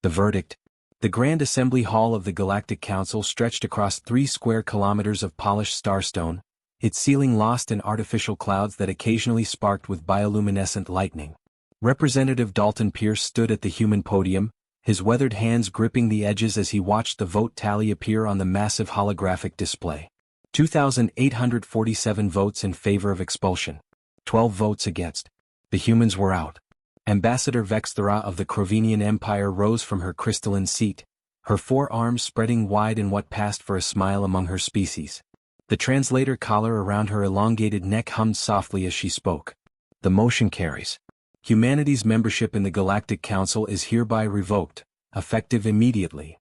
The verdict. The Grand Assembly Hall of the Galactic Council stretched across 3 square kilometers of polished starstone, its ceiling lost in artificial clouds that occasionally sparked with bioluminescent lightning. Representative Dalton Pierce stood at the human podium, his weathered hands gripping the edges as he watched the vote tally appear on the massive holographic display. 2,847 votes in favor of expulsion. 12 votes against. The humans were out. Ambassador Vexthera of the Crovenian Empire rose from her crystalline seat, her 4 arms spreading wide in what passed for a smile among her species. The translator collar around her elongated neck hummed softly as she spoke. The motion carries. Humanity's membership in the Galactic Council is hereby revoked, effective immediately.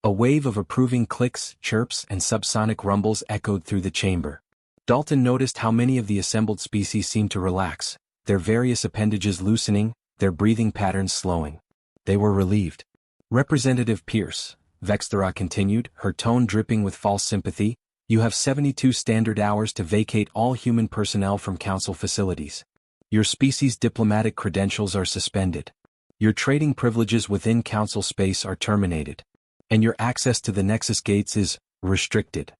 A wave of approving clicks, chirps, and subsonic rumbles echoed through the chamber. Dalton noticed how many of the assembled species seemed to relax, their various appendages loosening, their breathing patterns slowing. They were relieved. Representative Pierce, Vexthera continued, her tone dripping with false sympathy, you have 72 standard hours to vacate all human personnel from Council facilities. Your species' diplomatic credentials are suspended. Your trading privileges within Council space are terminated. And your access to the Nexus gates is restricted.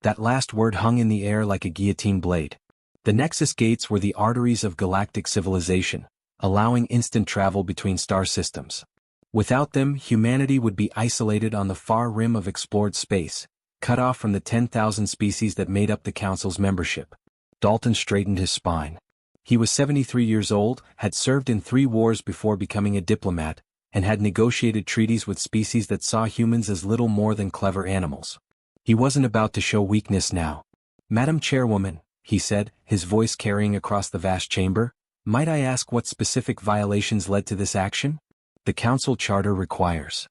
That last word hung in the air like a guillotine blade. The Nexus gates were the arteries of galactic civilization, allowing instant travel between star systems. Without them, humanity would be isolated on the far rim of explored space, cut off from the 10,000 species that made up the Council's membership. Dalton straightened his spine. He was 73 years old, had served in 3 wars before becoming a diplomat, and had negotiated treaties with species that saw humans as little more than clever animals. He wasn't about to show weakness now. Madam Chairwoman, he said, his voice carrying across the vast chamber, might I ask what specific violations led to this action? The Council Charter requires.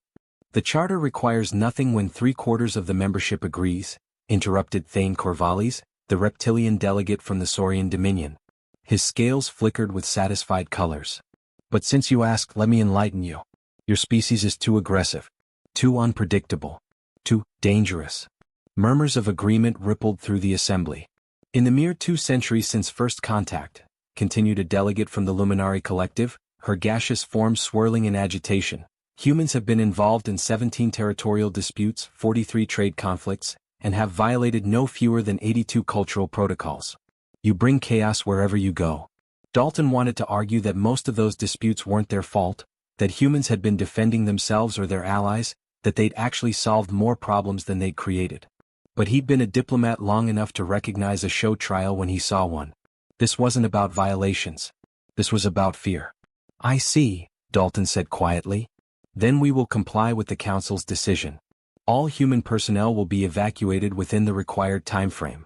The Charter requires nothing when 3/4 of the membership agrees, interrupted Thane Corvallis, the reptilian delegate from the Saurian Dominion. His scales flickered with satisfied colors. But since you ask, let me enlighten you. Your species is too aggressive, too unpredictable, too dangerous. Murmurs of agreement rippled through the assembly. In the mere 2 centuries since first contact, continued a delegate from the Luminari Collective, her gaseous form swirling in agitation, humans have been involved in 17 territorial disputes, 43 trade conflicts, and have violated no fewer than 82 cultural protocols. You bring chaos wherever you go. Dalton wanted to argue that most of those disputes weren't their fault, that humans had been defending themselves or their allies, that they'd actually solved more problems than they'd created. But he'd been a diplomat long enough to recognize a show trial when he saw one. This wasn't about violations. This was about fear. I see, Dalton said quietly. Then we will comply with the Council's decision. All human personnel will be evacuated within the required timeframe.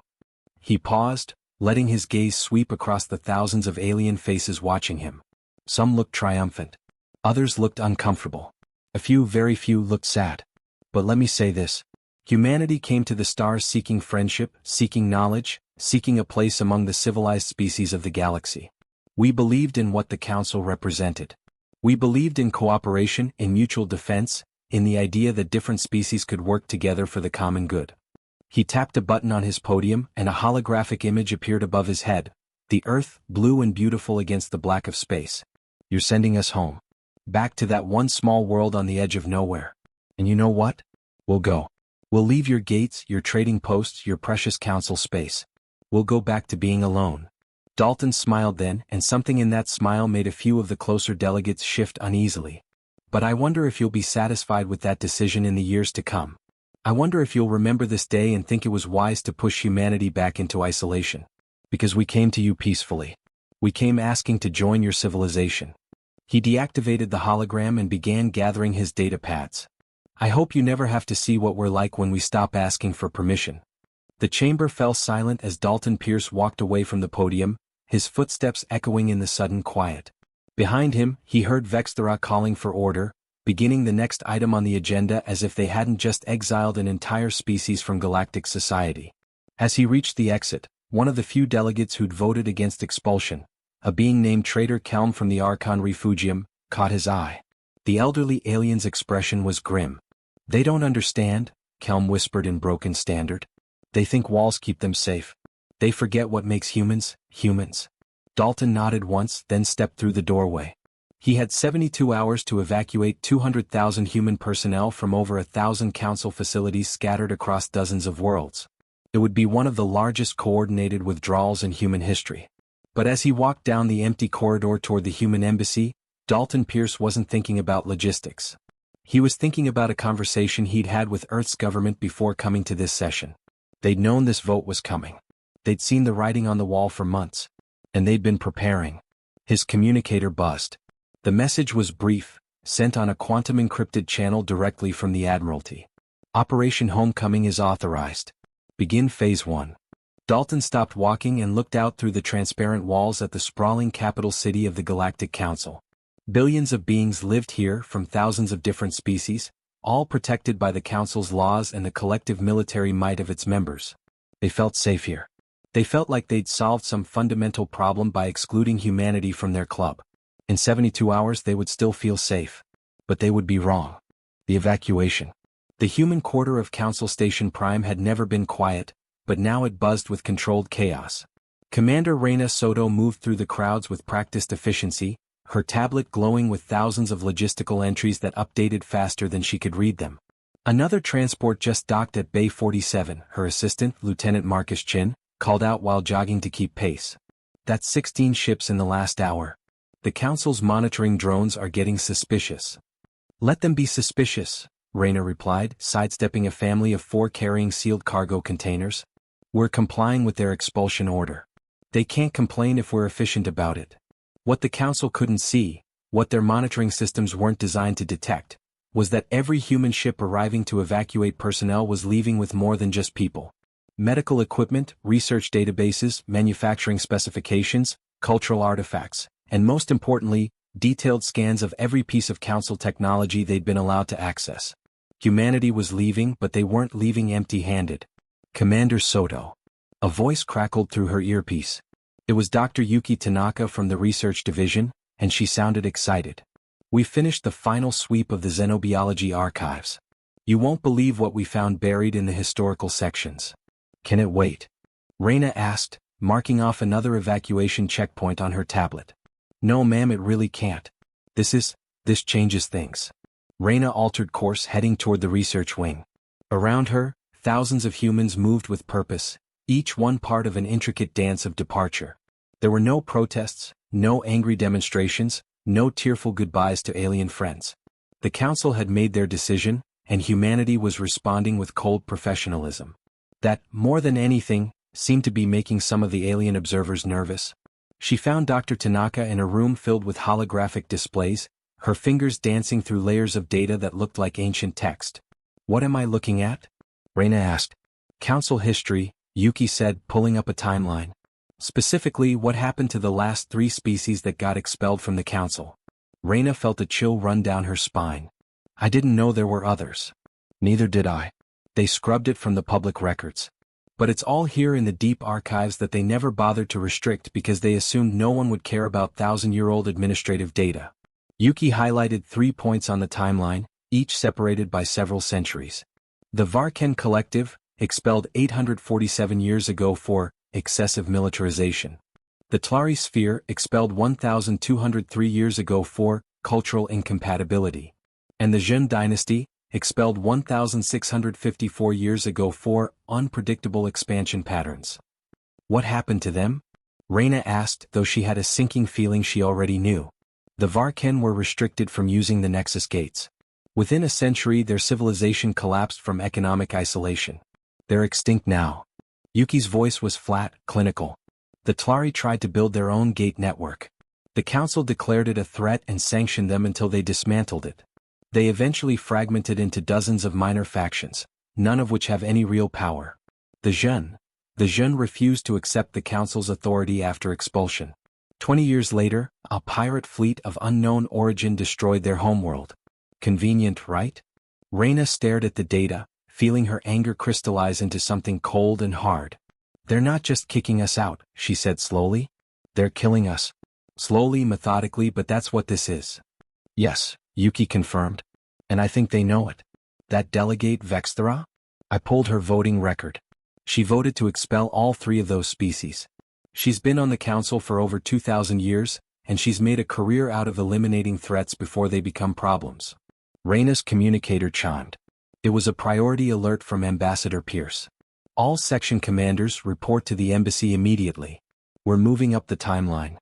He paused, letting his gaze sweep across the thousands of alien faces watching him. Some looked triumphant. Others looked uncomfortable. A few, very few, looked sad. But let me say this. Humanity came to the stars seeking friendship, seeking knowledge, seeking a place among the civilized species of the galaxy. We believed in what the Council represented. We believed in cooperation, in mutual defense, in the idea that different species could work together for the common good. He tapped a button on his podium and a holographic image appeared above his head. The Earth, blue and beautiful against the black of space. You're sending us home. Back to that one small world on the edge of nowhere. And you know what? We'll go. We'll leave your gates, your trading posts, your precious Council space. We'll go back to being alone. Dalton smiled then, and something in that smile made a few of the closer delegates shift uneasily. But I wonder if you'll be satisfied with that decision in the years to come. I wonder if you'll remember this day and think it was wise to push humanity back into isolation. Because we came to you peacefully. We came asking to join your civilization. He deactivated the hologram and began gathering his data pads. I hope you never have to see what we're like when we stop asking for permission. The chamber fell silent as Dalton Pierce walked away from the podium, his footsteps echoing in the sudden quiet. Behind him, he heard Vexthera calling for order, beginning the next item on the agenda as if they hadn't just exiled an entire species from galactic society. As he reached the exit, one of the few delegates who'd voted against expulsion, a being named Trader Kelm from the Archon Refugium, caught his eye. The elderly alien's expression was grim. They don't understand, Kelm whispered in broken standard. They think walls keep them safe. They forget what makes humans, humans. Dalton nodded once, then stepped through the doorway. He had 72 hours to evacuate 200,000 human personnel from over 1,000 council facilities scattered across dozens of worlds. It would be one of the largest coordinated withdrawals in human history. But as he walked down the empty corridor toward the human embassy, Dalton Pierce wasn't thinking about logistics. He was thinking about a conversation he'd had with Earth's government before coming to this session. They'd known this vote was coming. They'd seen the writing on the wall for months. And they'd been preparing. His communicator buzzed. The message was brief, sent on a quantum-encrypted channel directly from the Admiralty. Operation Homecoming is authorized. Begin Phase 1. Dalton stopped walking and looked out through the transparent walls at the sprawling capital city of the Galactic Council. Billions of beings lived here from thousands of different species, all protected by the Council's laws and the collective military might of its members. They felt safe here. They felt like they'd solved some fundamental problem by excluding humanity from their club. In 72 hours they would still feel safe. But they would be wrong. The evacuation. The human quarter of Council Station Prime had never been quiet, but now it buzzed with controlled chaos. Commander Reina Soto moved through the crowds with practiced efficiency, her tablet glowing with thousands of logistical entries that updated faster than she could read them. Another transport just docked at Bay 47, her assistant, Lieutenant Marcus Chin, called out while jogging to keep pace. That's 16 ships in the last hour. The Council's monitoring drones are getting suspicious. Let them be suspicious, Reina replied, sidestepping a family of 4 carrying sealed cargo containers. We're complying with their expulsion order. They can't complain if we're efficient about it. What the Council couldn't see, what their monitoring systems weren't designed to detect, was that every human ship arriving to evacuate personnel was leaving with more than just people. Medical equipment, research databases, manufacturing specifications, cultural artifacts, and most importantly, detailed scans of every piece of Council technology they'd been allowed to access. Humanity was leaving, but they weren't leaving empty-handed. Commander Soto. A voice crackled through her earpiece. It was Dr. Yuki Tanaka from the Research Division, and she sounded excited. We finished the final sweep of the xenobiology archives. You won't believe what we found buried in the historical sections. Can it wait? Reina asked, marking off another evacuation checkpoint on her tablet. No ma'am, it really can't. This changes things. Reina altered course, heading toward the research wing. Around her, thousands of humans moved with purpose, each one part of an intricate dance of departure. There were no protests, no angry demonstrations, no tearful goodbyes to alien friends. The Council had made their decision, and humanity was responding with cold professionalism. That, more than anything, seemed to be making some of the alien observers nervous. She found Dr. Tanaka in a room filled with holographic displays, her fingers dancing through layers of data that looked like ancient text. What am I looking at? Reina asked. Council history, Yuki said, pulling up a timeline. Specifically, what happened to the last 3 species that got expelled from the Council. Reina felt a chill run down her spine. I didn't know there were others. Neither did I. They scrubbed it from the public records. But it's all here in the deep archives that they never bothered to restrict because they assumed no one would care about 1,000-year-old administrative data. Yuki highlighted 3 points on the timeline, each separated by several centuries. The Varken Collective, expelled 847 years ago for excessive militarization. The Tlari Sphere, expelled 1,203 years ago for cultural incompatibility. And the Jin Dynasty, expelled 1,654 years ago for unpredictable expansion patterns. What happened to them? Reina asked, though she had a sinking feeling she already knew. The Varken were restricted from using the Nexus gates. Within a century their civilization collapsed from economic isolation. They're extinct now. Yuki's voice was flat, clinical. The Tlari tried to build their own gate network. The Council declared it a threat and sanctioned them until they dismantled it. They eventually fragmented into dozens of minor factions, none of which have any real power. The Jin refused to accept the Council's authority after expulsion. 20 years later, a pirate fleet of unknown origin destroyed their homeworld. Convenient, right? Reina stared at the data, feeling her anger crystallize into something cold and hard. They're not just kicking us out, she said slowly. They're killing us. Slowly, methodically, but that's what this is. Yes, Yuki confirmed. And I think they know it. That delegate Vexthera? I pulled her voting record. She voted to expel all 3 of those species. She's been on the Council for over 2,000 years, and she's made a career out of eliminating threats before they become problems. Reyna's communicator chimed. It was a priority alert from Ambassador Pierce. All section commanders report to the embassy immediately. We're moving up the timeline.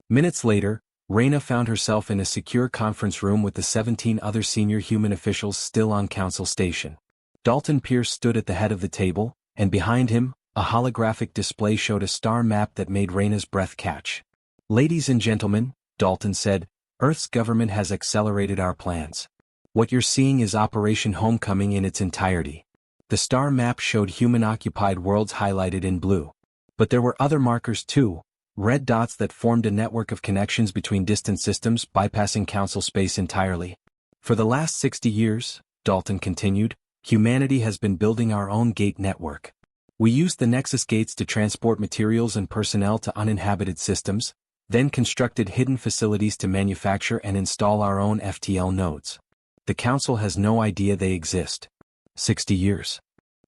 Minutes later, Reyna found herself in a secure conference room with the 17 other senior human officials still on Council Station. Dalton Pierce stood at the head of the table, and behind him, a holographic display showed a star map that made Reyna's breath catch. Ladies and gentlemen, Dalton said, Earth's government has accelerated our plans. What you're seeing is Operation Homecoming in its entirety. The star map showed human-occupied worlds highlighted in blue. But there were other markers too, red dots that formed a network of connections between distant systems bypassing Council space entirely. For the last 60 years, Dalton continued, humanity has been building our own gate network. We used the Nexus gates to transport materials and personnel to uninhabited systems, then constructed hidden facilities to manufacture and install our own FTL nodes. The Council has no idea they exist. 60 years.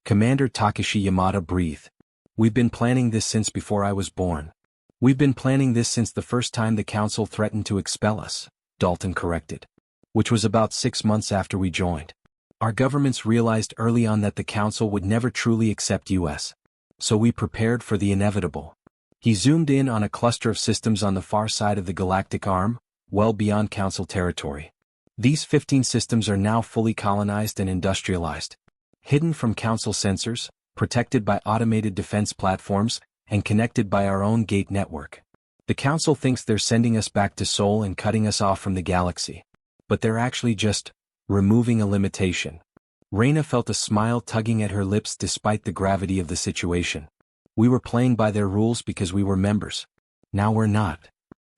Commander Takeshi Yamada breathed. We've been planning this since before I was born. We've been planning this since the first time the Council threatened to expel us, Dalton corrected. Which was about 6 months after we joined. Our governments realized early on that the Council would never truly accept US. So we prepared for the inevitable. He zoomed in on a cluster of systems on the far side of the galactic arm, well beyond Council territory. These 15 systems are now fully colonized and industrialized. Hidden from Council sensors, protected by automated defense platforms, and connected by our own gate network. The Council thinks they're sending us back to Sol and cutting us off from the galaxy. But they're actually just removing a limitation. Reyna felt a smile tugging at her lips despite the gravity of the situation. We were playing by their rules because we were members. Now we're not.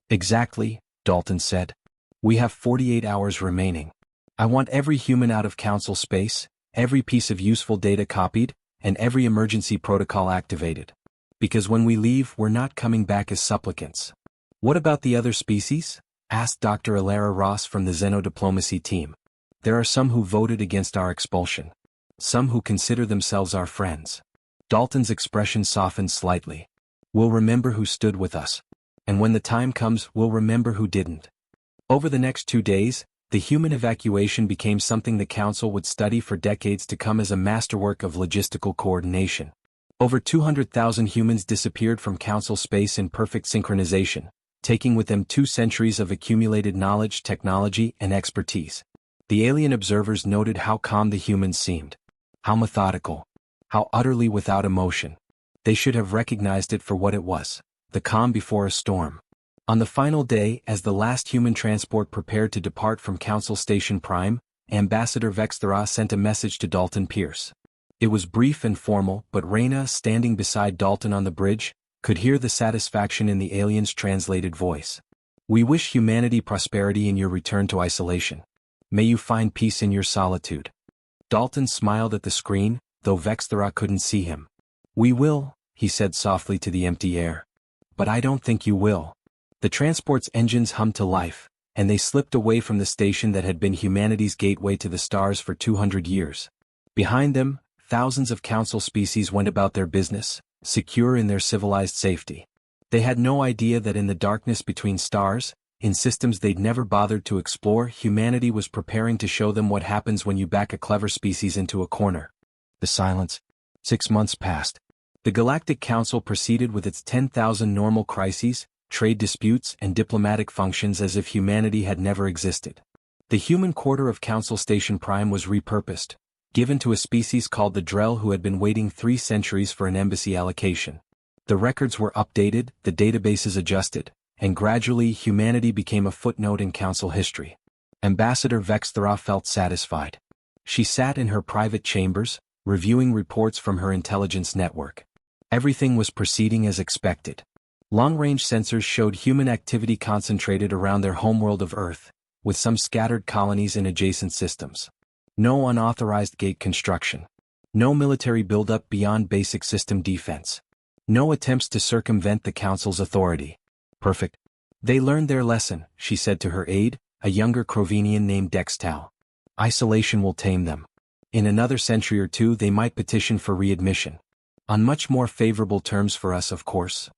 Exactly, Dalton said. We have 48 hours remaining. I want every human out of Council space, every piece of useful data copied, and every emergency protocol activated. Because when we leave, we're not coming back as supplicants. What about the other species? Asked Dr. Alara Ross from the Xenodiplomacy team. There are some who voted against our expulsion. Some who consider themselves our friends. Dalton's expression softened slightly. We'll remember who stood with us. And when the time comes, we'll remember who didn't. Over the next 2 days, the human evacuation became something the Council would study for decades to come as a masterwork of logistical coordination. Over 200,000 humans disappeared from Council space in perfect synchronization, taking with them 2 centuries of accumulated knowledge, technology, and expertise. The alien observers noted how calm the humans seemed. How methodical. How utterly without emotion. They should have recognized it for what it was, the calm before a storm. On the final day, as the last human transport prepared to depart from Council Station Prime, Ambassador Vexthera sent a message to Dalton Pierce. It was brief and formal, but Reyna, standing beside Dalton on the bridge, could hear the satisfaction in the alien's translated voice. We wish humanity prosperity in your return to isolation. May you find peace in your solitude. Dalton smiled at the screen, though Vexthera couldn't see him. We will, he said softly to the empty air. But I don't think you will. The transport's engines hummed to life, and they slipped away from the station that had been humanity's gateway to the stars for 200 years. Behind them, thousands of Council species went about their business, secure in their civilized safety. They had no idea that in the darkness between stars, in systems they'd never bothered to explore, humanity was preparing to show them what happens when you back a clever species into a corner. The silence. 6 months passed. The Galactic Council proceeded with its 10,000 normal crises, trade disputes, and diplomatic functions as if humanity had never existed. The human quarter of Council Station Prime was repurposed, given to a species called the Drell who had been waiting 3 centuries for an embassy allocation. The records were updated, the databases adjusted, and gradually humanity became a footnote in Council history. Ambassador Vexthera felt satisfied. She sat in her private chambers, reviewing reports from her intelligence network. Everything was proceeding as expected. Long-range sensors showed human activity concentrated around their homeworld of Earth, with some scattered colonies in adjacent systems. No unauthorized gate construction. No military buildup beyond basic system defense. No attempts to circumvent the Council's authority. Perfect. They learned their lesson, she said to her aide, a younger Crovenian named Dextal. Isolation will tame them. In another century or 2 they might petition for readmission. On much more favorable terms for us, of course.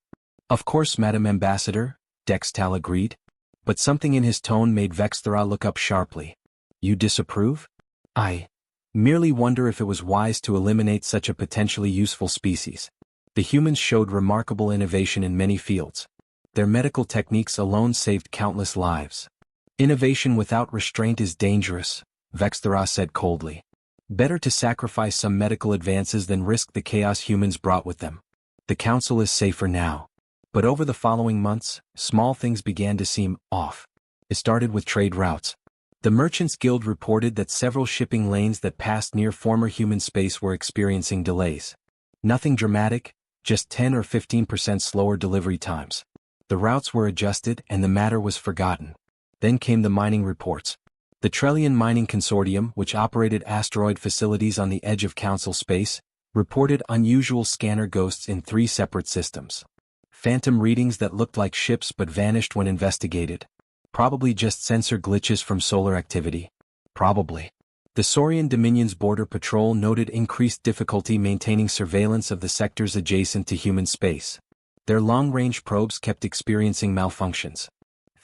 Of course, Madam Ambassador, Dextal agreed. But something in his tone made Vexthera look up sharply. You disapprove? I merely wonder if it was wise to eliminate such a potentially useful species. The humans showed remarkable innovation in many fields. Their medical techniques alone saved countless lives. Innovation without restraint is dangerous, Vexthera said coldly. Better to sacrifice some medical advances than risk the chaos humans brought with them. The council is safer now. But over the following months, small things began to seem off. It started with trade routes. The Merchants Guild reported that several shipping lanes that passed near former human space were experiencing delays. Nothing dramatic, just 10 or 15% slower delivery times. The routes were adjusted and the matter was forgotten. Then came the mining reports. The Trellian Mining Consortium, which operated asteroid facilities on the edge of Council space, reported unusual scanner ghosts in 3 separate systems. Phantom readings that looked like ships but vanished when investigated. Probably just sensor glitches from solar activity. Probably. The Saurian Dominion's Border Patrol noted increased difficulty maintaining surveillance of the sectors adjacent to human space. Their long-range probes kept experiencing malfunctions.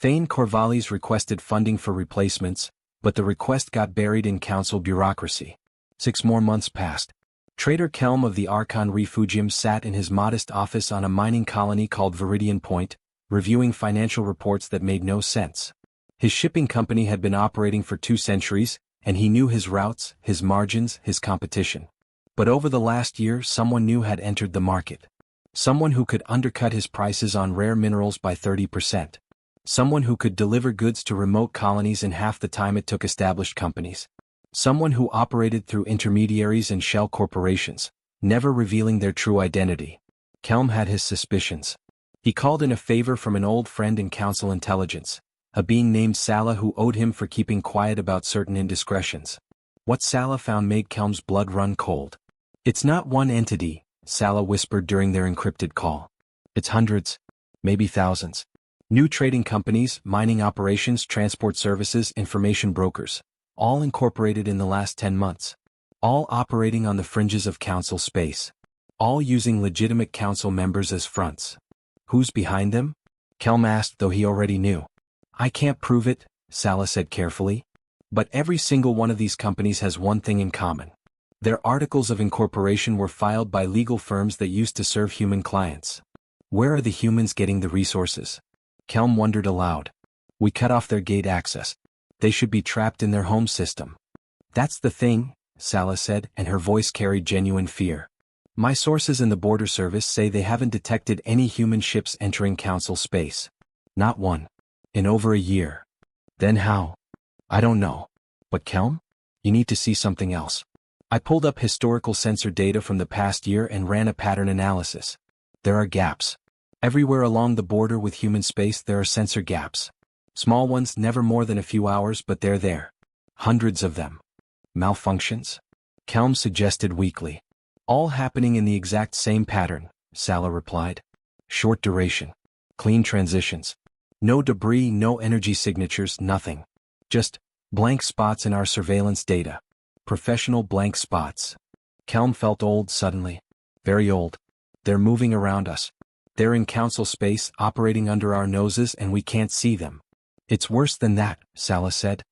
Thane Corvallis requested funding for replacements, but the request got buried in council bureaucracy. 6 more months passed. Trader Kelm of the Archon Refugium sat in his modest office on a mining colony called Viridian Point, reviewing financial reports that made no sense. His shipping company had been operating for 2 centuries, and he knew his routes, his margins, his competition. But over the last year, someone new had entered the market. Someone who could undercut his prices on rare minerals by 30%. Someone who could deliver goods to remote colonies in half the time it took established companies. Someone who operated through intermediaries and shell corporations, never revealing their true identity. Kelm had his suspicions. He called in a favor from an old friend in council intelligence, a being named Sala who owed him for keeping quiet about certain indiscretions. What Sala found made Kelm's blood run cold. It's not one entity, Sala whispered during their encrypted call. It's hundreds, maybe thousands. New trading companies, mining operations, transport services, information brokers, all incorporated in the last 10 months. All operating on the fringes of council space. All using legitimate council members as fronts. Who's behind them? Kelm asked, though he already knew. I can't prove it, Sala said carefully. But every single one of these companies has one thing in common. Their articles of incorporation were filed by legal firms that used to serve human clients. Where are the humans getting the resources? Kelm wondered aloud. We cut off their gate access. They should be trapped in their home system. That's the thing, Sala said, and her voice carried genuine fear. My sources in the border service say they haven't detected any human ships entering council space. Not one. In over a year. Then how? I don't know. But Kelm? You need to see something else. I pulled up historical sensor data from the past year and ran a pattern analysis. There are gaps. Everywhere along the border with human space there are sensor gaps. Small ones, never more than a few hours, but they're there. Hundreds of them. Malfunctions? Kelm suggested weakly. All happening in the exact same pattern, Sala replied. Short duration. Clean transitions. No debris, no energy signatures, nothing. Just blank spots in our surveillance data. Professional blank spots. Kelm felt old suddenly. Very old. They're moving around us. They're in council space, operating under our noses, and we can't see them. It's worse than that, Sala said.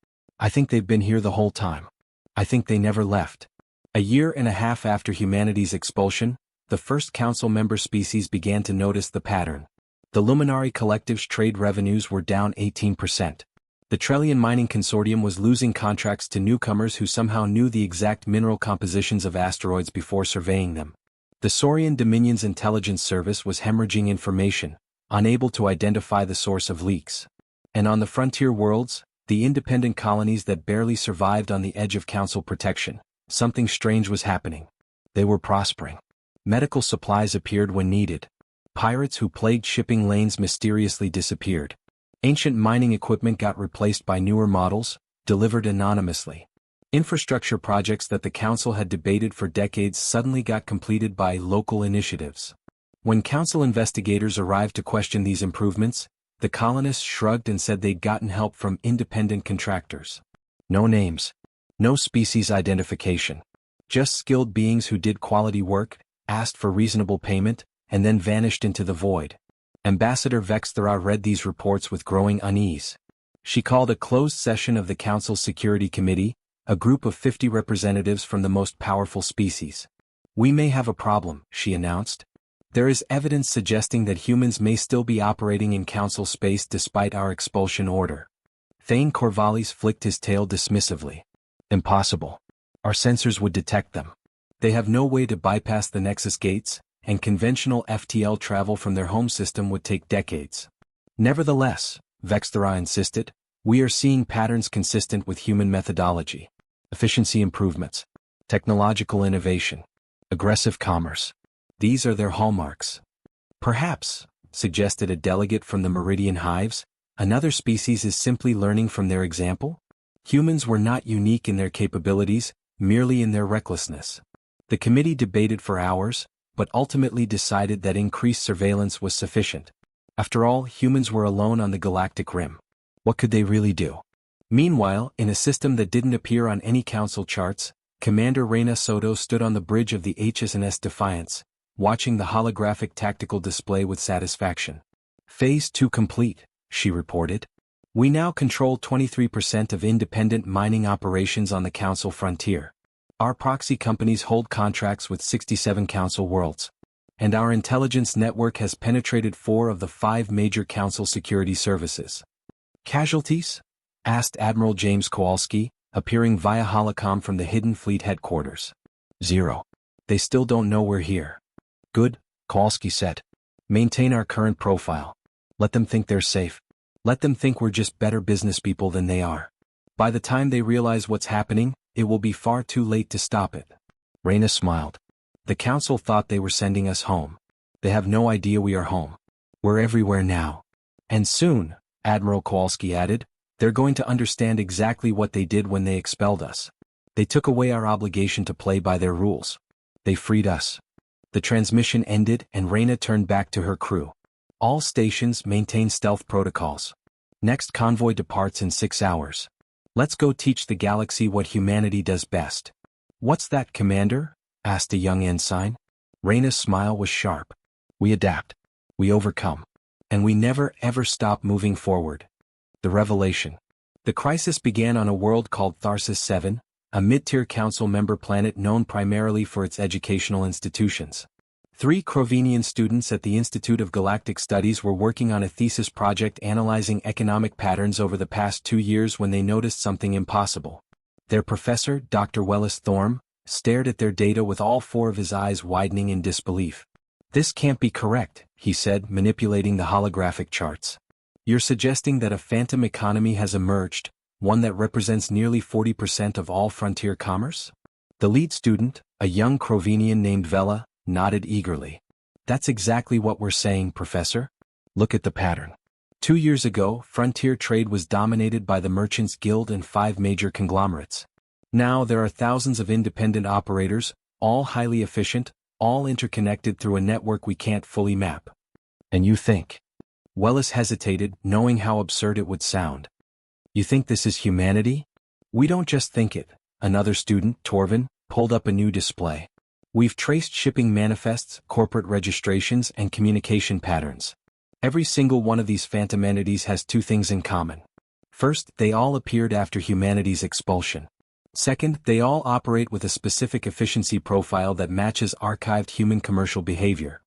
I think they've been here the whole time. I think they never left. A year and a half after humanity's expulsion, the first council member species began to notice the pattern. The Luminari Collective's trade revenues were down 18%. The Trellian Mining Consortium was losing contracts to newcomers who somehow knew the exact mineral compositions of asteroids before surveying them. The Saurian Dominion's intelligence service was hemorrhaging information, unable to identify the source of leaks. And on the frontier worlds, the independent colonies that barely survived on the edge of council protection, something strange was happening. They were prospering. Medical supplies appeared when needed. Pirates who plagued shipping lanes mysteriously disappeared. Ancient mining equipment got replaced by newer models, delivered anonymously. Infrastructure projects that the council had debated for decades suddenly got completed by local initiatives. When council investigators arrived to question these improvements, the colonists shrugged and said they'd gotten help from independent contractors. No names. No species identification. Just skilled beings who did quality work, asked for reasonable payment, and then vanished into the void. Ambassador Vexthera read these reports with growing unease. She called a closed session of the Council's Security Committee, a group of 50 representatives from the most powerful species. "We may have a problem," she announced. "There is evidence suggesting that humans may still be operating in Council space despite our expulsion order." Thane Corvallis flicked his tail dismissively. "Impossible. Our sensors would detect them. They have no way to bypass the Nexus gates, and conventional FTL travel from their home system would take decades." "Nevertheless," Vexthera insisted, "we are seeing patterns consistent with human methodology. Efficiency improvements, technological innovation, aggressive commerce. These are their hallmarks." "Perhaps," suggested a delegate from the Meridian Hives, "another species is simply learning from their example? Humans were not unique in their capabilities, merely in their recklessness." The committee debated for hours, but ultimately decided that increased surveillance was sufficient. After all, humans were alone on the galactic rim. What could they really do? Meanwhile, in a system that didn't appear on any council charts, Commander Reina Soto stood on the bridge of the HSNS Defiance, watching the holographic tactical display with satisfaction. "Phase 2 complete," she reported. "We now control 23% of independent mining operations on the Council frontier. Our proxy companies hold contracts with 67 Council worlds. And our intelligence network has penetrated 4 of the 5 major Council security services." "Casualties?" asked Admiral James Kowalski, appearing via holocom from the Hidden Fleet headquarters. "0. They still don't know we're here." "Good," Kowalski said. "Maintain our current profile. Let them think they're safe. Let them think we're just better business people than they are. By the time they realize what's happening, it will be far too late to stop it." Reina smiled. "The Council thought they were sending us home. They have no idea we are home. We're everywhere now. And soon," Admiral Kowalski added, "they're going to understand exactly what they did when they expelled us. They took away our obligation to play by their rules. They freed us." The transmission ended and Reina turned back to her crew. "All stations maintain stealth protocols. Next convoy departs in 6 hours. Let's go teach the galaxy what humanity does best." "What's that, Commander?" asked a young ensign. Reina's smile was sharp. "We adapt. We overcome. And we never ever stop moving forward." The revelation. The crisis began on a world called Tharsis 7, a mid-tier Council member planet known primarily for its educational institutions. 3 Crovenian students at the Institute of Galactic Studies were working on a thesis project analyzing economic patterns over the past 2 years when they noticed something impossible. Their professor, Dr. Wellis Thorm, stared at their data with all 4 of his eyes widening in disbelief. "This can't be correct," he said, manipulating the holographic charts. "You're suggesting that a phantom economy has emerged, one that represents nearly 40% of all frontier commerce?" The lead student, a young Crovenian named Vela, nodded eagerly. "That's exactly what we're saying, Professor. Look at the pattern. 2 years ago, frontier trade was dominated by the Merchants Guild and 5 major conglomerates. Now there are thousands of independent operators, all highly efficient, all interconnected through a network we can't fully map. And you think..." Wellis hesitated, knowing how absurd it would sound. "You think this is humanity?" "We don't just think it," another student, Torvin, pulled up a new display. "We've traced shipping manifests, corporate registrations, and communication patterns. Every single one of these phantom entities has 2 things in common. First, they all appeared after humanity's expulsion. Second, they all operate with a specific efficiency profile that matches archived human commercial behavior."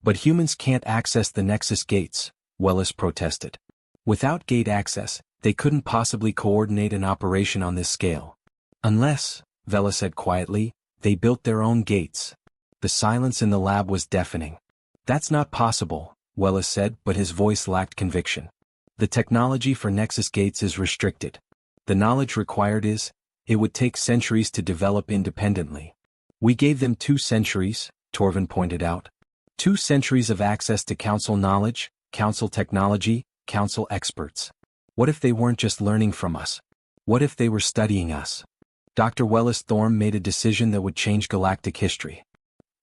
"But humans can't access the Nexus gates," Wellis protested. "Without gate access, they couldn't possibly coordinate an operation on this scale. Unless," Vela said quietly, "they built their own gates." The silence in the lab was deafening. "That's not possible," Wellis said, but his voice lacked conviction. "The technology for Nexus gates is restricted. The knowledge required is, it would take centuries to develop independently." "We gave them 2 centuries, Torvin pointed out. 2 centuries of access to Council knowledge, Council technology, Council experts. What if they weren't just learning from us? What if they were studying us?" Dr. Wellis Thorm made a decision that would change galactic history.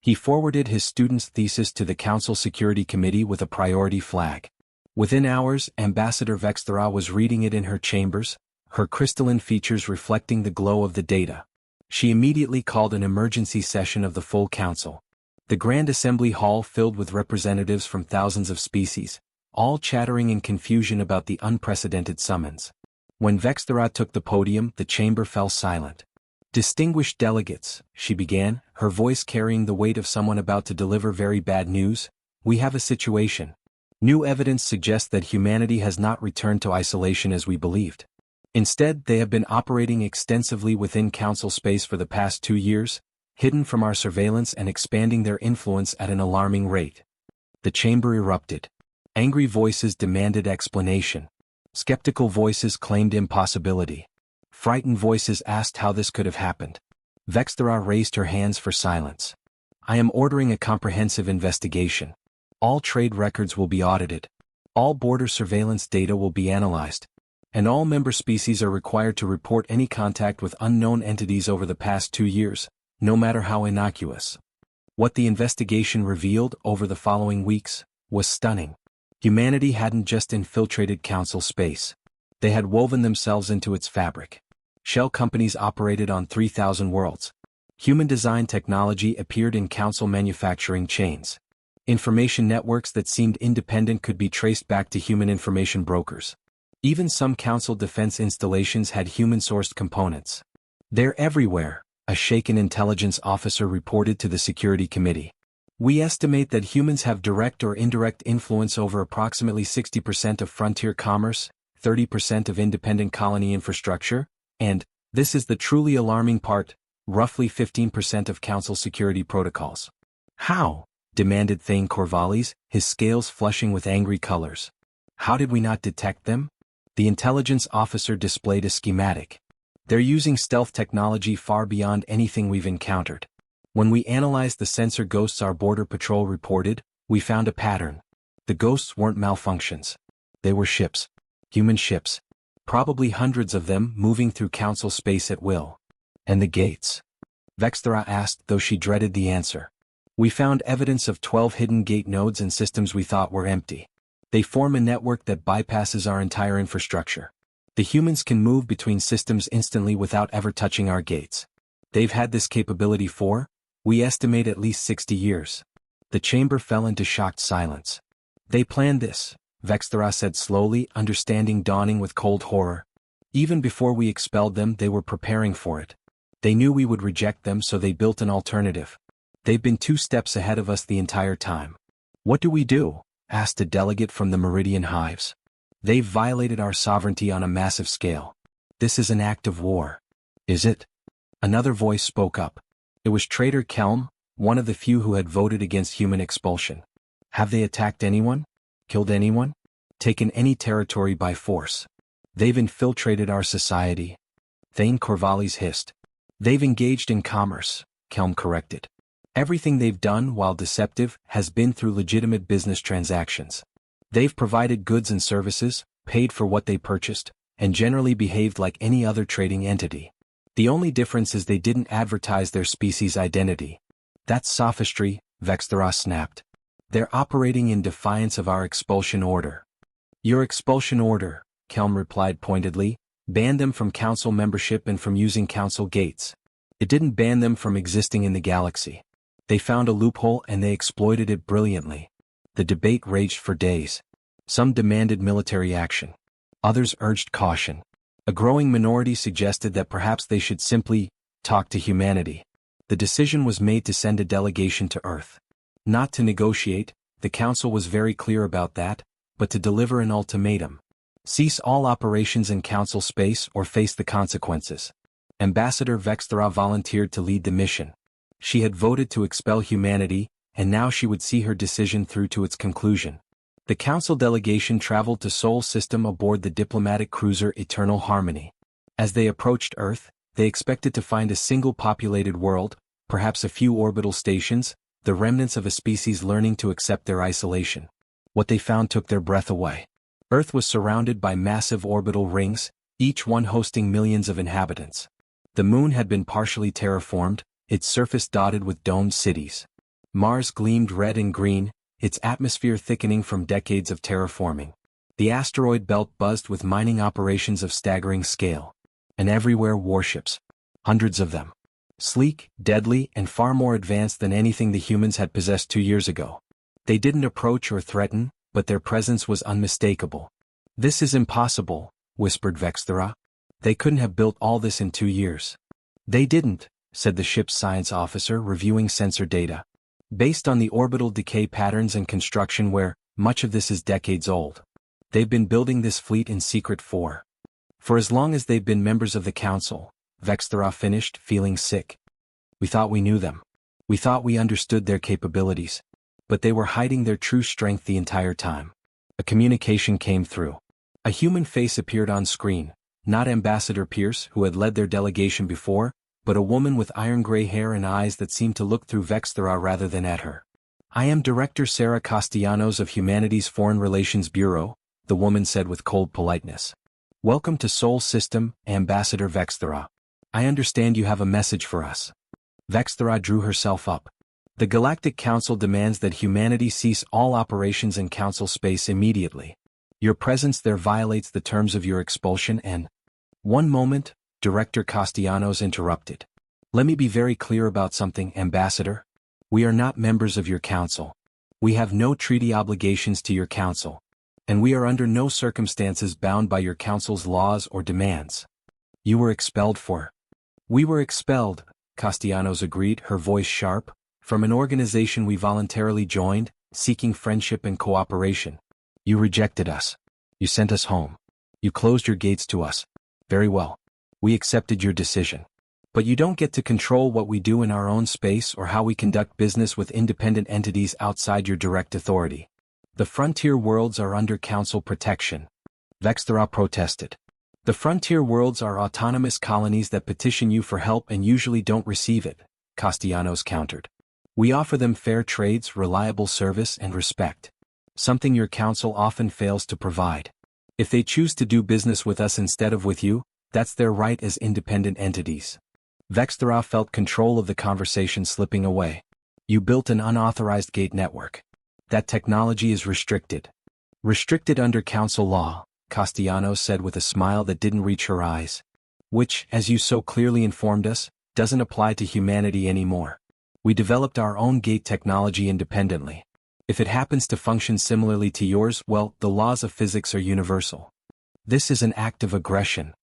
He forwarded his student's thesis to the Council Security Committee with a priority flag. Within hours, Ambassador Vexthera was reading it in her chambers, her crystalline features reflecting the glow of the data. She immediately called an emergency session of the full Council. The Grand Assembly Hall filled with representatives from thousands of species, all chattering in confusion about the unprecedented summons. When Vexthera took the podium, the chamber fell silent. "Distinguished delegates," she began, her voice carrying the weight of someone about to deliver very bad news, "we have a situation. New evidence suggests that humanity has not returned to isolation as we believed. Instead, they have been operating extensively within Council space for the past 2 years, hidden from our surveillance and expanding their influence at an alarming rate." The chamber erupted. Angry voices demanded explanation. Skeptical voices claimed impossibility. Frightened voices asked how this could have happened. Vexthera raised her hands for silence. "I am ordering a comprehensive investigation. All trade records will be audited. All border surveillance data will be analyzed. And all member species are required to report any contact with unknown entities over the past 2 years, no matter how innocuous." What the investigation revealed over the following weeks was stunning. Humanity hadn't just infiltrated Council space. They had woven themselves into its fabric. Shell companies operated on 3,000 worlds. Human-designed technology appeared in Council manufacturing chains. Information networks that seemed independent could be traced back to human information brokers. Even some Council defense installations had human-sourced components. "They're everywhere," a shaken intelligence officer reported to the Security Committee. "We estimate that humans have direct or indirect influence over approximately 60% of frontier commerce, 30% of independent colony infrastructure, and, this is the truly alarming part, roughly 15% of Council security protocols." "How?" demanded Thane Corvallis, his scales flushing with angry colors. "How did we not detect them?" The intelligence officer displayed a schematic. "They're using stealth technology far beyond anything we've encountered. When we analyzed the sensor ghosts our border patrol reported, we found a pattern. The ghosts weren't malfunctions. They were ships. Human ships. Probably hundreds of them moving through Council space at will." "And the gates?" Vexthera asked, though she dreaded the answer. "We found evidence of 12 hidden gate nodes and systems we thought were empty. They form a network that bypasses our entire infrastructure. The humans can move between systems instantly without ever touching our gates. They've had this capability for, we estimate, at least 60 years." The chamber fell into shocked silence. "They planned this," Vexthera said slowly, understanding dawning with cold horror. "Even before we expelled them, they were preparing for it. They knew we would reject them, so they built an alternative. They've been 2 steps ahead of us the entire time." "What do we do?" asked a delegate from the Meridian Hives. "They've violated our sovereignty on a massive scale. This is an act of war." "Is it?" Another voice spoke up. It was Traitor Kelm, one of the few who had voted against human expulsion. "Have they attacked anyone? Killed anyone? Taken any territory by force? They've infiltrated our society." Thane Corvallis hissed. "They've engaged in commerce," Kelm corrected. "Everything they've done, while deceptive, has been through legitimate business transactions. They've provided goods and services, paid for what they purchased, and generally behaved like any other trading entity. The only difference is they didn't advertise their species' identity." "That's sophistry," Vexthera snapped. "They're operating in defiance of our expulsion order." "Your expulsion order," Kelm replied pointedly, "banned them from Council membership and from using Council gates. It didn't ban them from existing in the galaxy. They found a loophole and they exploited it brilliantly." The debate raged for days. Some demanded military action. Others urged caution. A growing minority suggested that perhaps they should simply talk to humanity. The decision was made to send a delegation to Earth. Not to negotiate, the Council was very clear about that, but to deliver an ultimatum. Cease all operations in Council space or face the consequences. Ambassador Vexthera volunteered to lead the mission. She had voted to expel humanity, and now she would see her decision through to its conclusion. The Council delegation traveled to Sol System aboard the diplomatic cruiser Eternal Harmony. As they approached Earth, they expected to find a single populated world, perhaps a few orbital stations, the remnants of a species learning to accept their isolation. What they found took their breath away. Earth was surrounded by massive orbital rings, each one hosting millions of inhabitants. The Moon had been partially terraformed, its surface dotted with domed cities. Mars gleamed red and green, its atmosphere thickening from decades of terraforming. The asteroid belt buzzed with mining operations of staggering scale. And everywhere warships. Hundreds of them. Sleek, deadly, and far more advanced than anything the humans had possessed 2 years ago. They didn't approach or threaten, but their presence was unmistakable. "This is impossible," whispered Vexthera. "They couldn't have built all this in 2 years." "They didn't," said the ship's science officer reviewing sensor data. "Based on the orbital decay patterns and construction where much of this is decades old. They've been building this fleet in secret for as long as they've been members of the Council," Vexthera finished, feeling sick. "We thought we knew them. We thought we understood their capabilities. But they were hiding their true strength the entire time." A communication came through. A human face appeared on screen, not Ambassador Pierce, who had led their delegation before, but a woman with iron-gray hair and eyes that seemed to look through Vexthera rather than at her. "I am Director Sarah Castellanos of Humanity's Foreign Relations Bureau," the woman said with cold politeness. "Welcome to Sol System, Ambassador Vexthera. I understand you have a message for us." Vexthera drew herself up. "The Galactic Council demands that humanity cease all operations in Council space immediately. Your presence there violates the terms of your expulsion and—" "One moment," Director Castellanos interrupted. "Let me be very clear about something, Ambassador. We are not members of your Council. We have no treaty obligations to your Council. And we are under no circumstances bound by your Council's laws or demands. You were expelled for—" "We were expelled," Castellanos agreed, her voice sharp, "from an organization we voluntarily joined, seeking friendship and cooperation. You rejected us. You sent us home. You closed your gates to us. Very well. We accepted your decision. But you don't get to control what we do in our own space or how we conduct business with independent entities outside your direct authority. The frontier worlds are under Council protection." Vexthera protested. "The frontier worlds are autonomous colonies that petition you for help and usually don't receive it," Castellanos countered. "We offer them fair trades, reliable service, and respect. Something your Council often fails to provide. If they choose to do business with us instead of with you, that's their right as independent entities." Vexthera felt control of the conversation slipping away. "You built an unauthorized gate network. That technology is restricted." "Restricted under Council law," Castellanos said with a smile that didn't reach her eyes. "Which, as you so clearly informed us, doesn't apply to humanity anymore. We developed our own gate technology independently. If it happens to function similarly to yours, well, the laws of physics are universal. This is an act of aggression."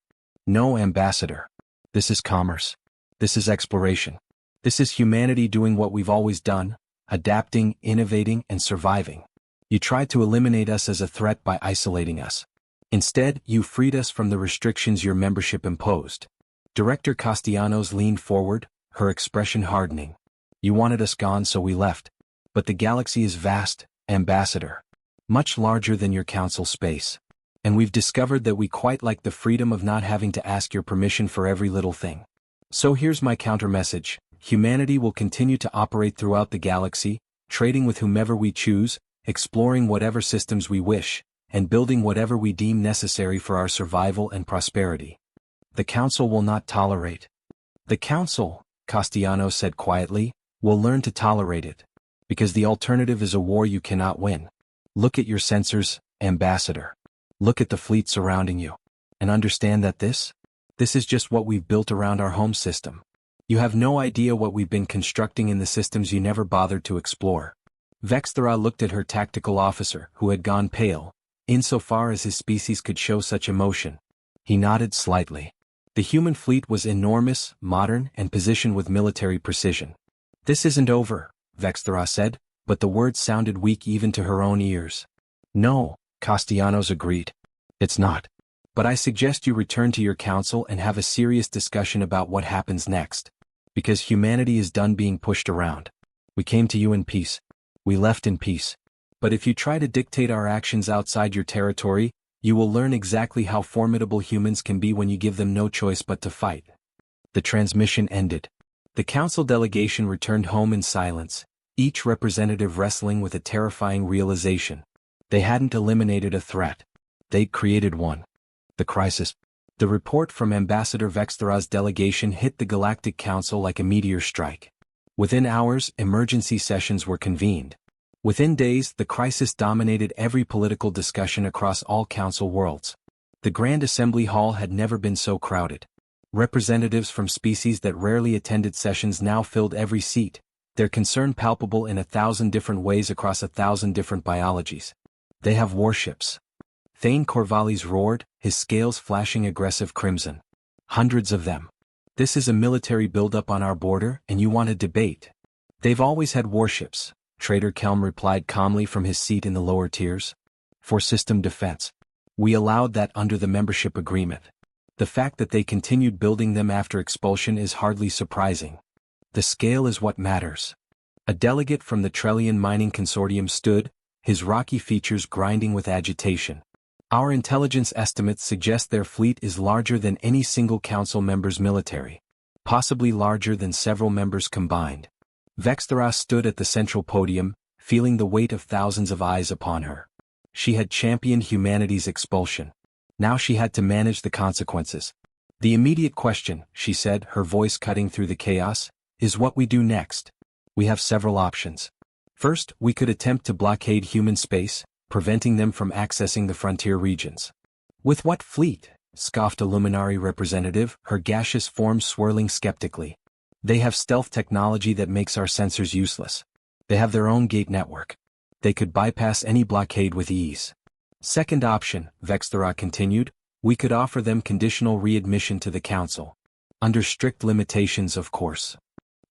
"No, Ambassador. This is commerce. This is exploration. This is humanity doing what we've always done, adapting, innovating, and surviving. You tried to eliminate us as a threat by isolating us. Instead, you freed us from the restrictions your membership imposed." Director Castellanos leaned forward, her expression hardening. "You wanted us gone, so we left. But the galaxy is vast, Ambassador. Much larger than your Council space. And we've discovered that we quite like the freedom of not having to ask your permission for every little thing. So here's my counter-message. Humanity will continue to operate throughout the galaxy, trading with whomever we choose, exploring whatever systems we wish, and building whatever we deem necessary for our survival and prosperity. The Council will not tolerate." "The Council," Castellanos said quietly, "will learn to tolerate it. Because the alternative is a war you cannot win. Look at your sensors, Ambassador. Look at the fleet surrounding you. And understand that this is just what we've built around our home system. You have no idea what we've been constructing in the systems you never bothered to explore." Vexthera looked at her tactical officer, who had gone pale, insofar as his species could show such emotion. He nodded slightly. The human fleet was enormous, modern, and positioned with military precision. "This isn't over," Vexthera said, but the words sounded weak even to her own ears. "No," Castellanos agreed. "It's not. But I suggest you return to your Council and have a serious discussion about what happens next. Because humanity is done being pushed around. We came to you in peace. We left in peace. But if you try to dictate our actions outside your territory, you will learn exactly how formidable humans can be when you give them no choice but to fight." The transmission ended. The Council delegation returned home in silence, each representative wrestling with a terrifying realization. They hadn't eliminated a threat. They'd created one. The crisis. The report from Ambassador Vexthera's delegation hit the Galactic Council like a meteor strike. Within hours, emergency sessions were convened. Within days, the crisis dominated every political discussion across all Council worlds. The Grand Assembly Hall had never been so crowded. Representatives from species that rarely attended sessions now filled every seat, their concern palpable in 1,000 different ways across 1,000 different biologies. They have warships. Thane Corvallis roared, his scales flashing aggressive crimson. Hundreds of them. This is a military buildup on our border, and you want a debate? They've always had warships, Trader Kelm replied calmly from his seat in the lower tiers. For system defense. We allowed that under the membership agreement. The fact that they continued building them after expulsion is hardly surprising. The scale is what matters. A delegate from the Trellian Mining Consortium stood, his rocky features grinding with agitation. Our intelligence estimates suggest their fleet is larger than any single council member's military. Possibly larger than several members combined. Vexthera stood at the central podium, feeling the weight of thousands of eyes upon her. She had championed humanity's expulsion. Now she had to manage the consequences. The immediate question, she said, her voice cutting through the chaos, is what we do next. We have several options. First, we could attempt to blockade human space, preventing them from accessing the frontier regions. With what fleet? Scoffed a Luminari representative, her gaseous form swirling skeptically. They have stealth technology that makes our sensors useless. They have their own gate network. They could bypass any blockade with ease. Second option, Vexthera continued, we could offer them conditional readmission to the council. Under strict limitations, of course.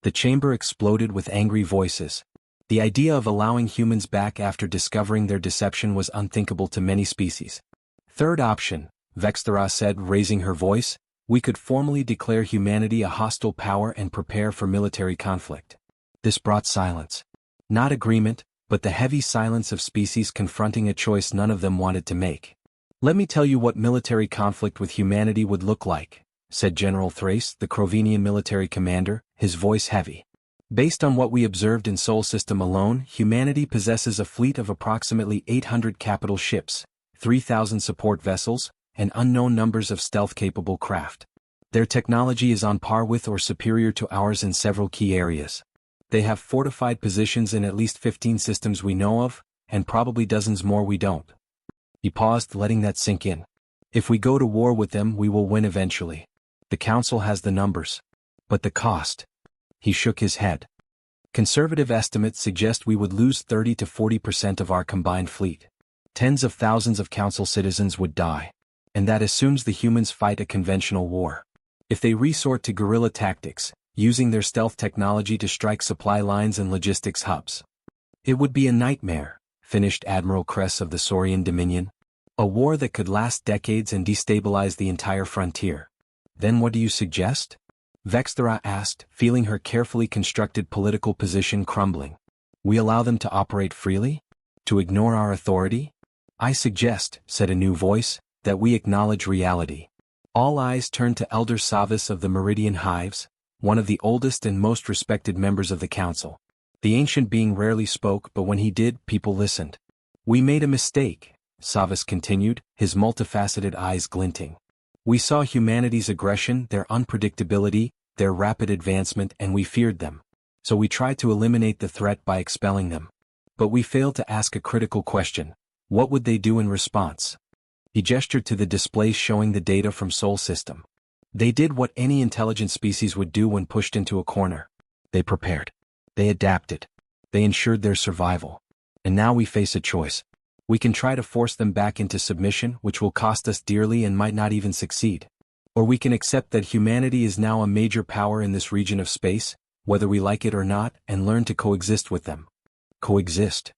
The chamber exploded with angry voices. The idea of allowing humans back after discovering their deception was unthinkable to many species. Third option, Vexthera said, raising her voice, we could formally declare humanity a hostile power and prepare for military conflict. This brought silence. Not agreement, but the heavy silence of species confronting a choice none of them wanted to make. Let me tell you what military conflict with humanity would look like, said General Thrace, the Crovenian military commander, his voice heavy. Based on what we observed in Sol System alone, humanity possesses a fleet of approximately 800 capital ships, 3,000 support vessels, and unknown numbers of stealth-capable craft. Their technology is on par with or superior to ours in several key areas. They have fortified positions in at least 15 systems we know of, and probably dozens more we don't. He paused, letting that sink in. If we go to war with them, we will win eventually. The Council has the numbers. But the cost? He shook his head. Conservative estimates suggest we would lose 30 to 40% of our combined fleet. Tens of thousands of Council citizens would die. And that assumes the humans fight a conventional war. If they resort to guerrilla tactics, using their stealth technology to strike supply lines and logistics hubs. It would be a nightmare, finished Admiral Kress of the Saurian Dominion. A war that could last decades and destabilize the entire frontier. Then what do you suggest? Vexthera asked, feeling her carefully constructed political position crumbling. We allow them to operate freely? To ignore our authority? I suggest, said a new voice, that we acknowledge reality. All eyes turned to Elder Savas of the Meridian Hives, one of the oldest and most respected members of the Council. The ancient being rarely spoke, but when he did, people listened. We made a mistake, Savas continued, his multifaceted eyes glinting. We saw humanity's aggression, their unpredictability, their rapid advancement, and we feared them. So we tried to eliminate the threat by expelling them. But we failed to ask a critical question. What would they do in response? He gestured to the displays showing the data from Sol System. They did what any intelligent species would do when pushed into a corner. They prepared. They adapted. They ensured their survival. And now we face a choice. We can try to force them back into submission, which will cost us dearly and might not even succeed. Or we can accept that humanity is now a major power in this region of space, whether we like it or not, and learn to coexist with them. Coexist?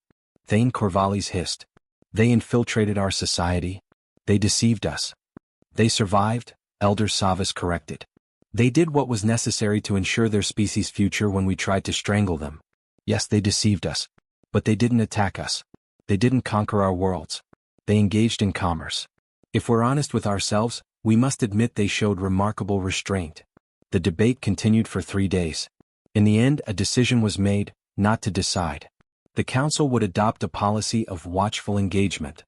Thane Corvallis hissed. They infiltrated our society. They deceived us. They survived, Elder Savas corrected. They did what was necessary to ensure their species' future when we tried to strangle them. Yes, they deceived us. But they didn't attack us. They didn't conquer our worlds. They engaged in commerce. If we're honest with ourselves, we must admit they showed remarkable restraint. The debate continued for 3 days. In the end, a decision was made, not to decide. The Council would adopt a policy of watchful engagement.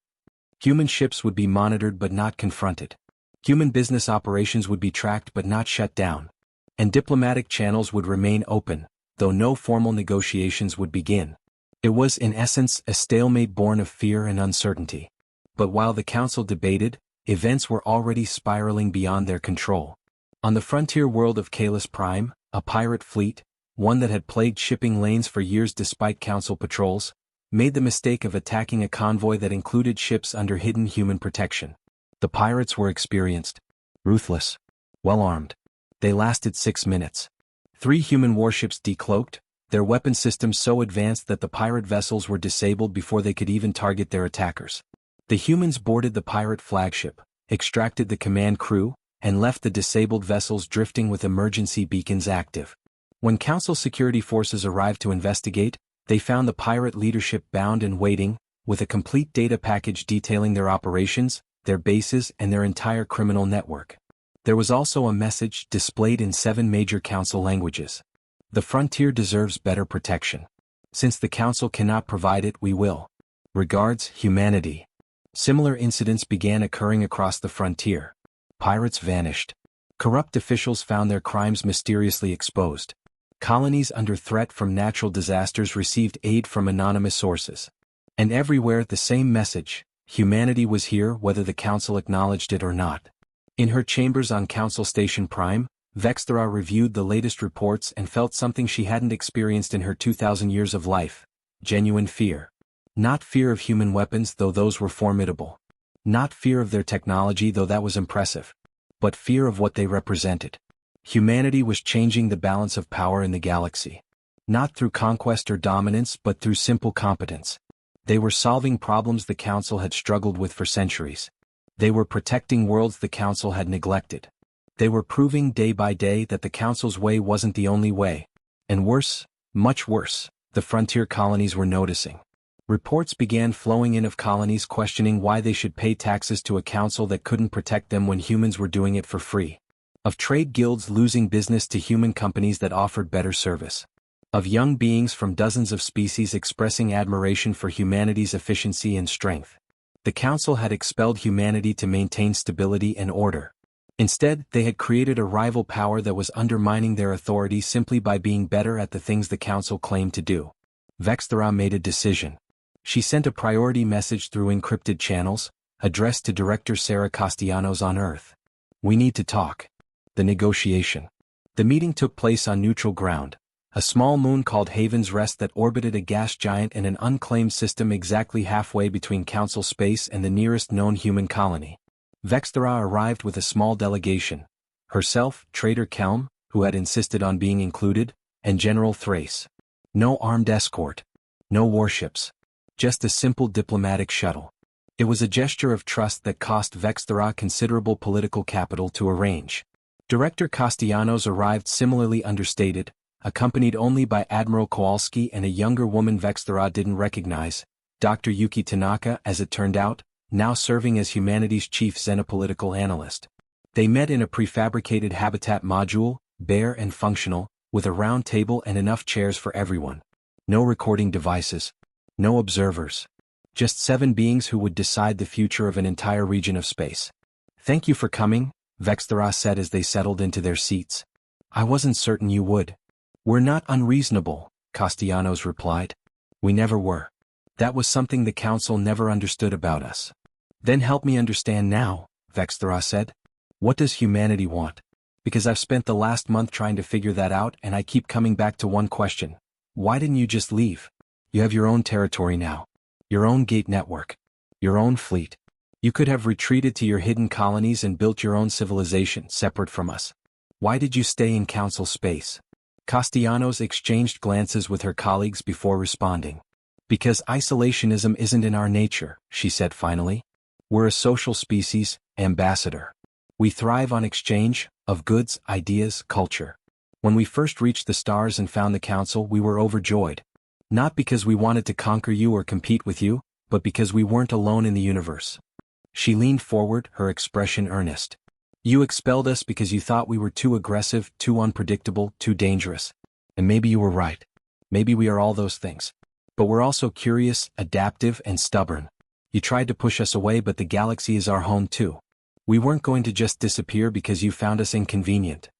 Human ships would be monitored but not confronted. Human business operations would be tracked but not shut down. And diplomatic channels would remain open, though no formal negotiations would begin. It was in essence a stalemate born of fear and uncertainty. But while the Council debated, events were already spiraling beyond their control. On the frontier world of Kalis Prime, a pirate fleet, one that had plagued shipping lanes for years despite council patrols, made the mistake of attacking a convoy that included ships under hidden human protection. The pirates were experienced, ruthless, well-armed. They lasted 6 minutes. 3 human warships decloaked, their weapon systems so advanced that the pirate vessels were disabled before they could even target their attackers. The humans boarded the pirate flagship, extracted the command crew, and left the disabled vessels drifting with emergency beacons active. When Council security forces arrived to investigate, they found the pirate leadership bound and waiting, with a complete data package detailing their operations, their bases, and their entire criminal network. There was also a message displayed in 7 major Council languages. The frontier deserves better protection. Since the Council cannot provide it, we will. Regards, humanity. Similar incidents began occurring across the frontier. Pirates vanished. Corrupt officials found their crimes mysteriously exposed. Colonies under threat from natural disasters received aid from anonymous sources. And everywhere the same message: humanity was here whether the Council acknowledged it or not. In her chambers on Council Station Prime, Vexthera reviewed the latest reports and felt something she hadn't experienced in her 2,000 years of life: genuine fear. Not fear of human weapons, though those were formidable. Not fear of their technology, though that was impressive. But fear of what they represented. Humanity was changing the balance of power in the galaxy. Not through conquest or dominance, but through simple competence. They were solving problems the Council had struggled with for centuries. They were protecting worlds the Council had neglected. They were proving day by day that the Council's way wasn't the only way. And worse, much worse, the frontier colonies were noticing. Reports began flowing in of colonies questioning why they should pay taxes to a council that couldn't protect them when humans were doing it for free. Of trade guilds losing business to human companies that offered better service. Of young beings from dozens of species expressing admiration for humanity's efficiency and strength. The Council had expelled humanity to maintain stability and order. Instead, they had created a rival power that was undermining their authority simply by being better at the things the Council claimed to do. Vexthera made a decision. She sent a priority message through encrypted channels, addressed to Director Sarah Castellanos on Earth. "We need to talk." The negotiation. The meeting took place on neutral ground, a small moon called Haven's Rest that orbited a gas giant in an unclaimed system exactly halfway between Council space and the nearest known human colony. Vexthera arrived with a small delegation. Herself, Trader Kelm, who had insisted on being included, and General Thrace. No armed escort. No warships. Just a simple diplomatic shuttle. It was a gesture of trust that cost Vexthera considerable political capital to arrange. Director Castellanos arrived similarly understated, accompanied only by Admiral Kowalski and a younger woman Vexthera didn't recognize, Dr. Yuki Tanaka, as it turned out, now serving as humanity's chief xenopolitical analyst. They met in a prefabricated habitat module, bare and functional, with a round table and enough chairs for everyone. No recording devices. No observers. Just 7 beings who would decide the future of an entire region of space. "Thank you for coming," Vexthera said as they settled into their seats. "I wasn't certain you would." "We're not unreasonable," Castellanos replied. "We never were. That was something the Council never understood about us." "Then help me understand now," Vexthera said. "What does humanity want? Because I've spent the last month trying to figure that out and I keep coming back to one question. Why didn't you just leave? You have your own territory now. Your own gate network. Your own fleet. You could have retreated to your hidden colonies and built your own civilization separate from us. Why did you stay in Council space?" Castellanos exchanged glances with her colleagues before responding. "Because isolationism isn't in our nature," she said finally. "We're a social species, Ambassador. We thrive on exchange, of goods, ideas, culture. When we first reached the stars and found the Council, we were overjoyed. Not because we wanted to conquer you or compete with you, but because we weren't alone in the universe." She leaned forward, her expression earnest. "You expelled us because you thought we were too aggressive, too unpredictable, too dangerous. And maybe you were right. Maybe we are all those things. But we're also curious, adaptive, and stubborn. You tried to push us away, but the galaxy is our home too. We weren't going to just disappear because you found us inconvenient.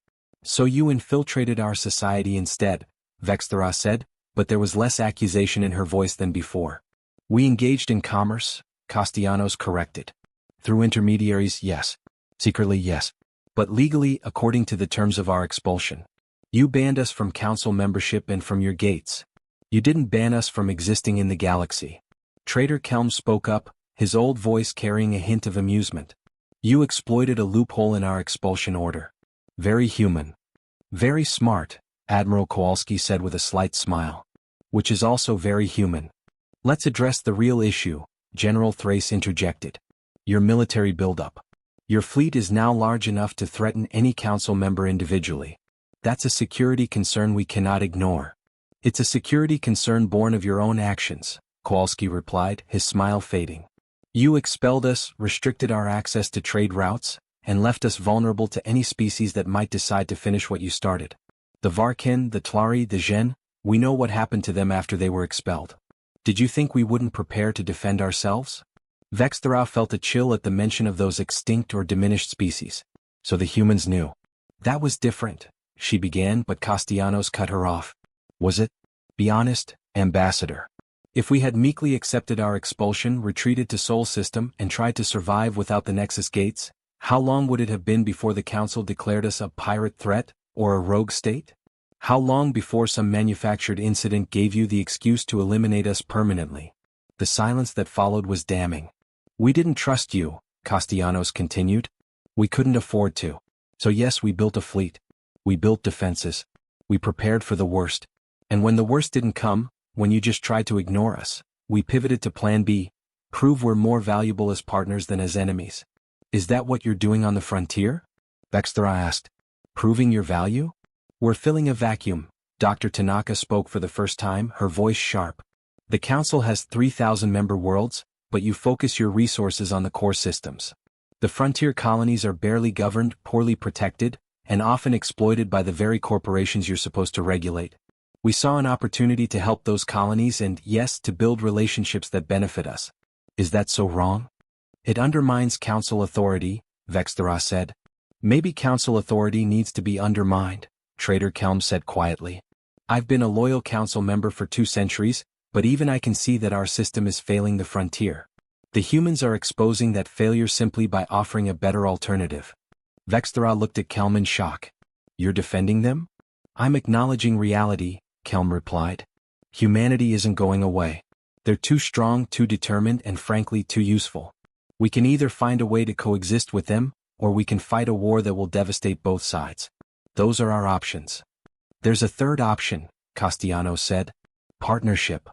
So you infiltrated our society instead," Vexthera said, but there was less accusation in her voice than before. "We engaged in commerce," Castellanos corrected. "Through intermediaries, yes. Secretly, yes. but legally according to the terms of our expulsion. You banned us from council membership and from your gates. You didn't ban us from existing in the galaxy. Traitor Kelm spoke up, his old voice carrying a hint of amusement. You exploited a loophole in our expulsion order. Very human. Very smart, Admiral Kowalski said with a slight smile. Which is also very human. Let's address the real issue, General Thrace interjected. Your military buildup. Your fleet is now large enough to threaten any council member individually. That's a security concern we cannot ignore. It's a security concern born of your own actions, Kowalski replied, his smile fading. You expelled us, restricted our access to trade routes, and left us vulnerable to any species that might decide to finish what you started. The Varkin, the Tlari, the Gen, we know what happened to them after they were expelled. Did you think we wouldn't prepare to defend ourselves? Vexthera felt a chill at the mention of those extinct or diminished species. So the humans knew. That was different, she began, but Castellanos cut her off. Was it? Be honest, Ambassador. If we had meekly accepted our expulsion, retreated to Sol System, and tried to survive without the Nexus gates, how long would it have been before the Council declared us a pirate threat, or a rogue state? How long before some manufactured incident gave you the excuse to eliminate us permanently? The silence that followed was damning. We didn't trust you, Castellanos continued. We couldn't afford to. So yes, we built a fleet. We built defenses. We prepared for the worst. And when the worst didn't come, when you just tried to ignore us, we pivoted to Plan B, prove we're more valuable as partners than as enemies. Is that what you're doing on the frontier? Vexthera asked. Proving your value? We're filling a vacuum, Dr. Tanaka spoke for the first time, her voice sharp. The Council has 3,000 member worlds, but you focus your resources on the core systems. The frontier colonies are barely governed, poorly protected, and often exploited by the very corporations you're supposed to regulate. We saw an opportunity to help those colonies and, yes, to build relationships that benefit us. Is that so wrong? It undermines Council authority, Vexthera said. Maybe Council authority needs to be undermined, Traitor Kelm said quietly. I've been a loyal Council member for 2 centuries, but even I can see that our system is failing the frontier. The humans are exposing that failure simply by offering a better alternative. Vexthera looked at Kelm in shock. You're defending them? I'm acknowledging reality, Kelm replied. Humanity isn't going away. They're too strong, too determined, and frankly too useful. We can either find a way to coexist with them, or we can fight a war that will devastate both sides. Those are our options. There's a third option, Castellanos said. Partnership.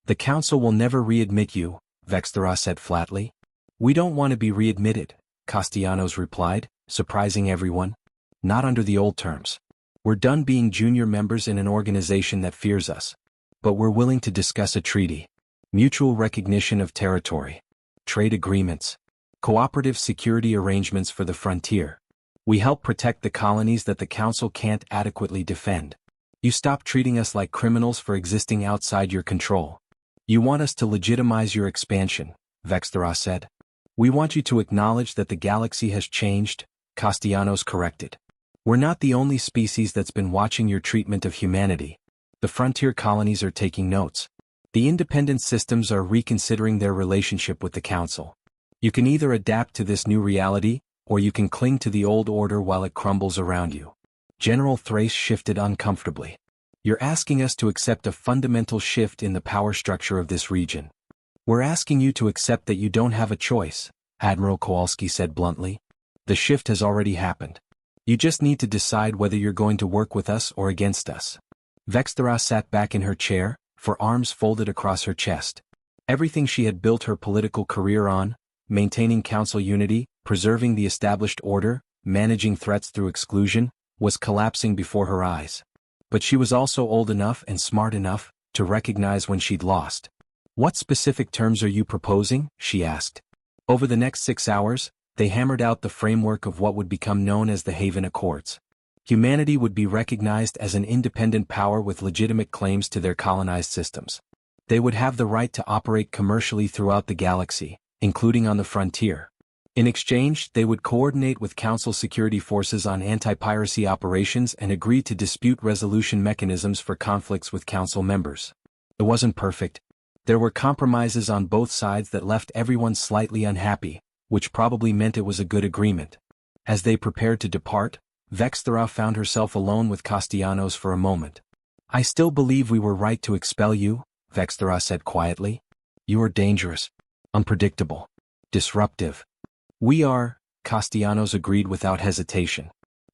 The Council will never readmit you, Vexthera said flatly. We don't want to be readmitted, Castellanos replied, surprising everyone. Not under the old terms. We're done being junior members in an organization that fears us. But we're willing to discuss a treaty. Mutual recognition of territory. Trade agreements. Cooperative security arrangements for the frontier. We help protect the colonies that the Council can't adequately defend. You stop treating us like criminals for existing outside your control. You want us to legitimize your expansion, Vexthera said. We want you to acknowledge that the galaxy has changed, Castellanos corrected. We're not the only species that's been watching your treatment of humanity. The frontier colonies are taking notes. The independent systems are reconsidering their relationship with the Council. You can either adapt to this new reality, or you can cling to the old order while it crumbles around you. General Thrace shifted uncomfortably. You're asking us to accept a fundamental shift in the power structure of this region. We're asking you to accept that you don't have a choice, Admiral Kowalski said bluntly. The shift has already happened. You just need to decide whether you're going to work with us or against us. Vexthera sat back in her chair, her arms folded across her chest. Everything she had built her political career on, maintaining Council unity, preserving the established order, managing threats through exclusion, was collapsing before her eyes. But she was also old enough and smart enough to recognize when she'd lost. What specific terms are you proposing? She asked. Over the next 6 hours, they hammered out the framework of what would become known as the Haven Accords. Humanity would be recognized as an independent power with legitimate claims to their colonized systems. They would have the right to operate commercially throughout the galaxy, including on the frontier. In exchange, they would coordinate with Council security forces on anti-piracy operations and agree to dispute resolution mechanisms for conflicts with Council members. It wasn't perfect. There were compromises on both sides that left everyone slightly unhappy, which probably meant it was a good agreement. As they prepared to depart, Vexthera found herself alone with Castellanos for a moment. I still believe we were right to expel you, Vexthera said quietly. You are dangerous, unpredictable, disruptive. We are, Castellanos agreed without hesitation.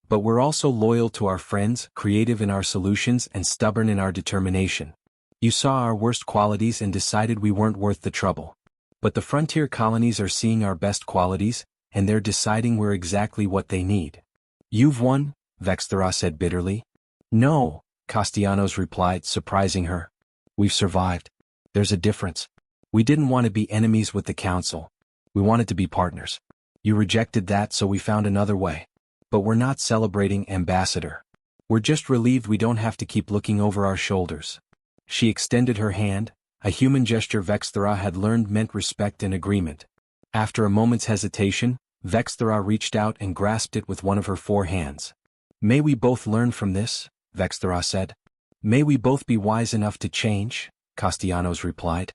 But we're also loyal to our friends, creative in our solutions and stubborn in our determination. You saw our worst qualities and decided we weren't worth the trouble. But the frontier colonies are seeing our best qualities, and they're deciding we're exactly what they need. You've won, Vexthera said bitterly. No, Castellanos replied, surprising her. We've survived. There's a difference. We didn't want to be enemies with the council. We wanted to be partners. You rejected that, so we found another way. But we're not celebrating, Ambassador. We're just relieved we don't have to keep looking over our shoulders. She extended her hand, a human gesture Vexthera had learned meant respect and agreement. After a moment's hesitation, Vexthera reached out and grasped it with one of her 4 hands. May we both learn from this, Vexthera said. May we both be wise enough to change, Castellanos replied.